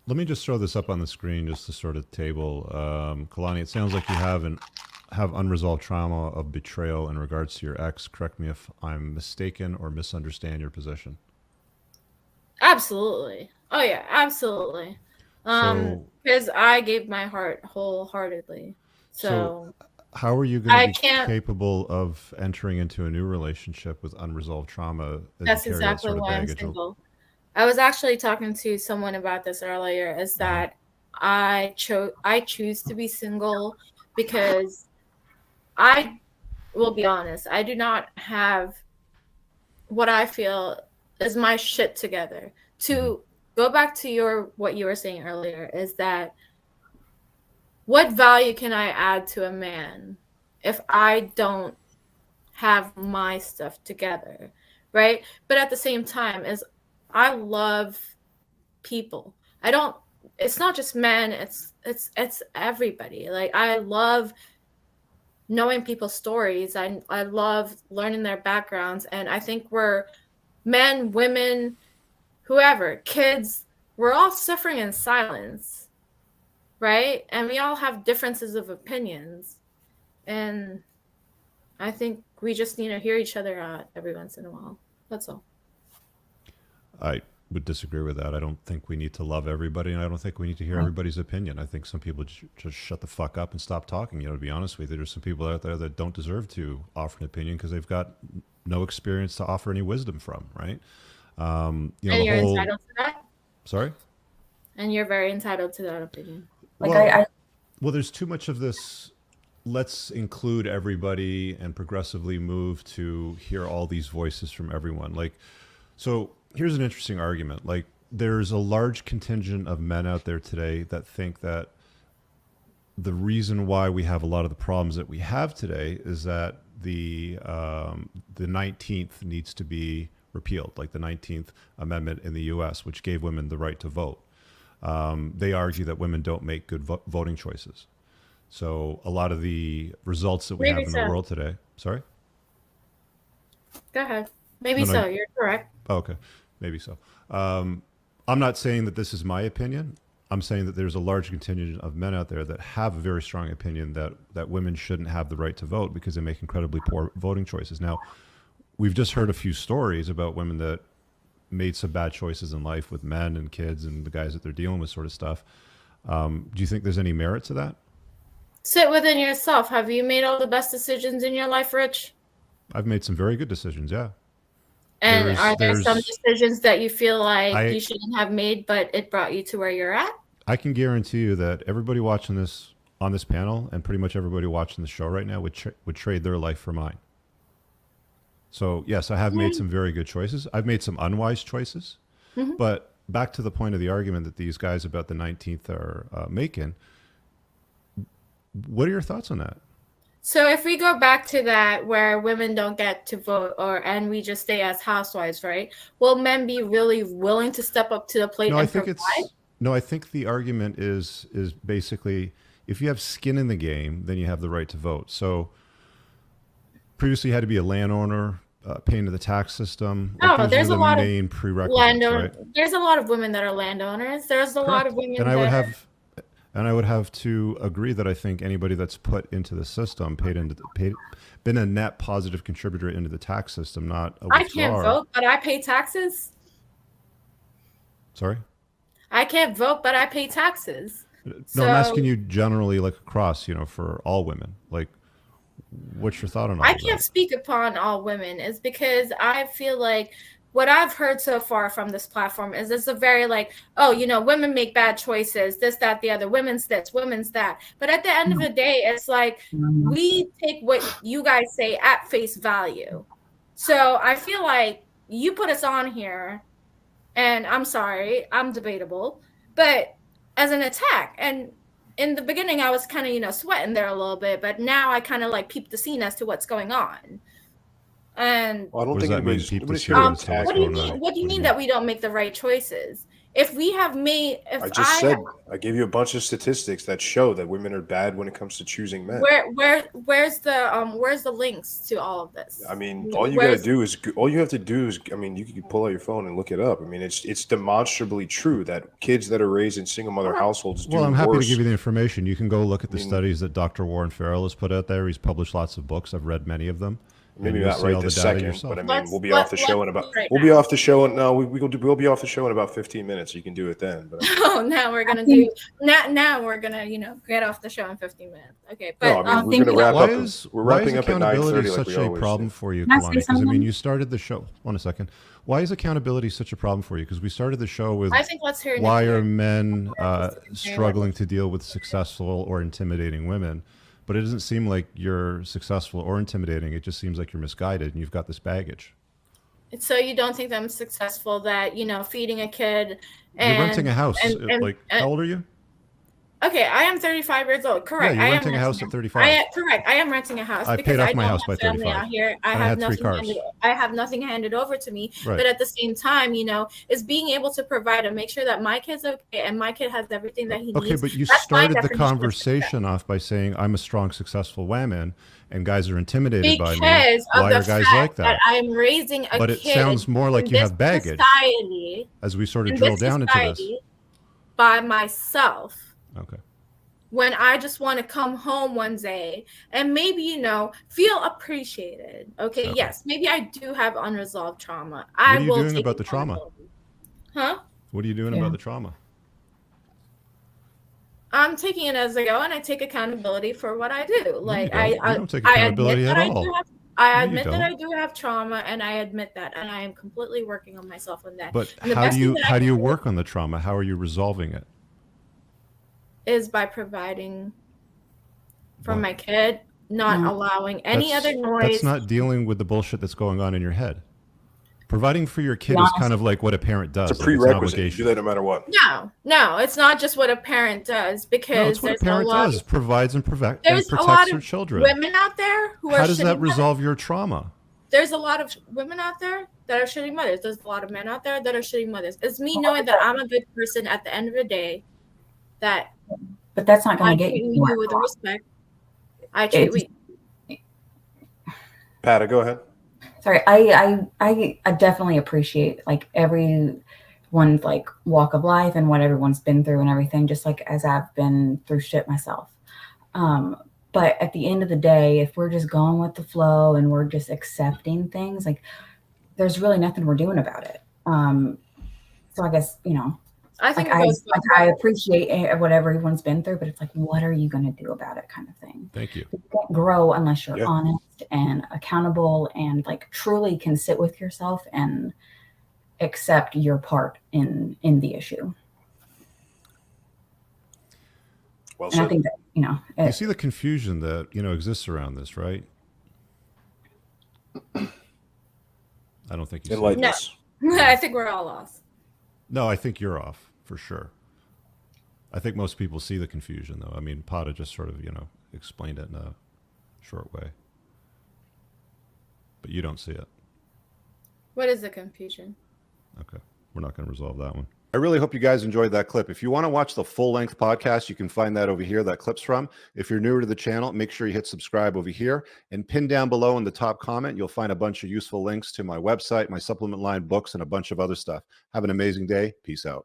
Let me just throw this up on the screen just to sort of table. Kalani, it sounds like you have unresolved trauma of betrayal in regards to your ex. Correct me if I'm mistaken or misunderstand your position. Absolutely. Oh yeah, absolutely. So, Because I gave my heart wholeheartedly. so So how are you going to I be can't. capable of entering into a new relationship with unresolved trauma as you That's carry that exactly sort of why I'm baggage? single. I was actually talking to someone about this earlier. Is Uh-huh. that I choose to be single because I will be honest. I do not have what I feel is my shit together. Mm-hmm. To go back to your what you were saying earlier is that what value can I add to a man if I don't have my stuff together, right? But at the same time, is I love people. I don't. It's not just men. It's everybody. Like I love knowing people's stories. I love learning their backgrounds, and I think we're men, women, whoever, kids. We're all suffering in silence, right? And we all have differences of opinions, and I think we just need to hear each other out every once in a while. That's all. I would disagree with that. I don't think we need to love everybody, and I don't think we need to hear everybody's opinion. I think some people just shut the fuck up and stop talking. You know, to be honest with you, there's some people out there that don't deserve to offer an opinion because they've got no experience to offer any wisdom from, right? And The you're whole. entitled to that. Sorry. And you're very entitled to that opinion. Like Well, I well, there's too much of this. Let's include everybody and progressively move to hear all these voices from everyone. Like, so here's an interesting argument. Like, there's a large contingent of men out there today that think that the reason why we have a lot of the problems that we have today is that the 19th needs to be repealed, like the 19th Amendment in the U.S., which gave women the right to vote. They argue that women don't make good voting choices. So a lot of the results that we Maybe have in the so. world today. Sorry. Go ahead. Maybe No, no. so. You're correct. Oh, okay, maybe so. I'm not saying that this is my opinion. I'm saying that there's a large contingent of men out there that have a very strong opinion that women shouldn't have the right to vote because they make incredibly poor voting choices. Now, we've just heard a few stories about women that made some bad choices in life with men and kids and the guys that they're dealing with, sort of stuff. Do you think there's any merit to that? Sit within yourself. Have you made all the best decisions in your life, Rich? I've made some very good decisions. Yeah. And There's are there some there's decisions that you feel like I you shouldn't have made, but it brought you to where you're at? I can guarantee you that everybody watching this on this panel and pretty much everybody watching the show right now would trade their life for mine. So yes, I have made some very good choices. I've made some unwise choices, Mm-hmm. but back to the point of the argument that these guys about the 19th are making. What are your thoughts on that? So if we go back to that where women don't get to vote and we just stay as housewives, right? Will men be really willing to step up to the plate No, I and think provide? it's no. I think the argument is basically if you have skin in the game, then you have the right to vote. So previously, you had to be a landowner, pay into the tax system. Like Oh, those are there's a the lot of main prerequisites, landowner. right? There's a lot of women that are landowners. There's a lot of Correct. And women I would that have, and I would have to agree that I think anybody that's put into the system, been a net positive contributor into the tax system, not a I can't withdrawer. vote, but I pay taxes. Sorry. I can't vote, but I pay taxes. No, I'm So asking you generally, like across, for all women. Like, what's your thought on all I of can't that? speak upon all women is because I feel like what I've heard so far from this platform is it's a very like, oh, women make bad choices, this, that, the other, women's this, women's that. But at the end of the day, it's like we take what you guys say at face value. So I feel like you put us on here, and I'm sorry, I'm debatable, but as an attack. And in the beginning, I was kind of, sweating there a little bit, but now I kind of like peep the scene as to what's going on. And Well, I don't What does think that mean? Peep the anybody's here to scene as to attack what's what do you going mean? on. What do you What do you mean mean? that we don't make the right choices? if we have made, if I just said, I gave you a bunch of statistics that show that women are bad when it comes to choosing men. Where's the links to all of this? I mean, all you have to do is, I mean, you can pull out your phone and look it up. I mean, it's demonstrably true that kids that are raised in single mother households do worse. Well, I'm happy to give you the information. You can go look at the studies that Dr. Warren Farrell has put out there. He's published lots of books. I've read many of them. Maybe not right this second, but I mean, we'll be off the show in about. We'll be off the show. No, we'll be off the show in about 15 minutes. You can do it then. But oh, now we're gonna get off the show in 15 minutes. Okay, but no, I mean, we're gonna wrap up. We're wrapping up at 9:30. Such a problem for you, Kalani? Because I mean, you started the show. One second. Why is accountability such a problem for you? Because we started the show with, I think let's hear. Why are men struggling to deal with successful or intimidating women? But it doesn't seem like you're successful or intimidating. It just seems like you're misguided and you've got this baggage. So you don't think that I'm successful, that, feeding a kid and... You're renting a house. How old are you? Okay, I am 35 years old. Correct. Yeah, you're renting a house at 35. Correct. I am renting a house. I paid off my house by 35. Out here. I had 3 cars. I have nothing handed over to me. Right. But at the same time, is being able to provide and make sure that my kid's okay and my kid has everything that he needs. Okay, but you started the conversation off by saying I'm a strong, successful woman, and guys are intimidated by me. Why are guys like that? I'm raising a kid. But it sounds more like you have baggage. As we sort of drill down into this. By myself. Okay. When I just want to come home one day and maybe, feel appreciated. Okay, yes, maybe I do have unresolved trauma. What are you doing about the trauma? Huh? What are you doing about the trauma? I'm taking it as I go, and I take accountability for what I do. Like you don't take accountability at all. I admit that I do have trauma, and I admit that, and I am completely working on myself on that. But how do you work on the trauma? How are you resolving it? Is by providing for my kid, not allowing any other noise. That's not dealing with the bullshit that's going on in your head. Providing for your kid is kind of like what a parent does. It's a prerequisite. You do that no matter what. No, it's not just what a parent does, because it's what a parent does. Provides and protects their children. Women out there who are. How does that resolve your trauma? There's a lot of women out there that are shitty mothers. There's a lot of men out there that are shitty mothers. It's me knowing that I'm a good person at the end of the day. But that's not going to get you with respect. I treat Pata, go ahead. Sorry, I definitely appreciate everyone's walk of life and what everyone's been through and everything, just like as I've been through shit myself. But at the end of the day, if we're just going with the flow and we're just accepting things, there's really nothing we're doing about it. So I guess, I think I appreciate what everyone's been through, but it's what are you going to do about it, kind of thing. Thank you. You can't grow unless you're honest and accountable and truly can sit with yourself and accept your part in the issue. Well said. And I think that, you see the confusion that, exists around this, right? I don't think you see it. No, I think we're all lost. No, I think you're off. For sure. I think most people see the confusion, though. I mean, Pata just sort of, explained it in a short way. But you don't see it. What is the confusion? Okay. We're not going to resolve that one. I really hope you guys enjoyed that clip. If you want to watch the full-length podcast, you can find that over here, that clip's from. If you're newer to the channel, make sure you hit subscribe over here. And pinned down below in the top comment, you'll find a bunch of useful links to my website, my supplement line, books, and a bunch of other stuff. Have an amazing day. Peace out.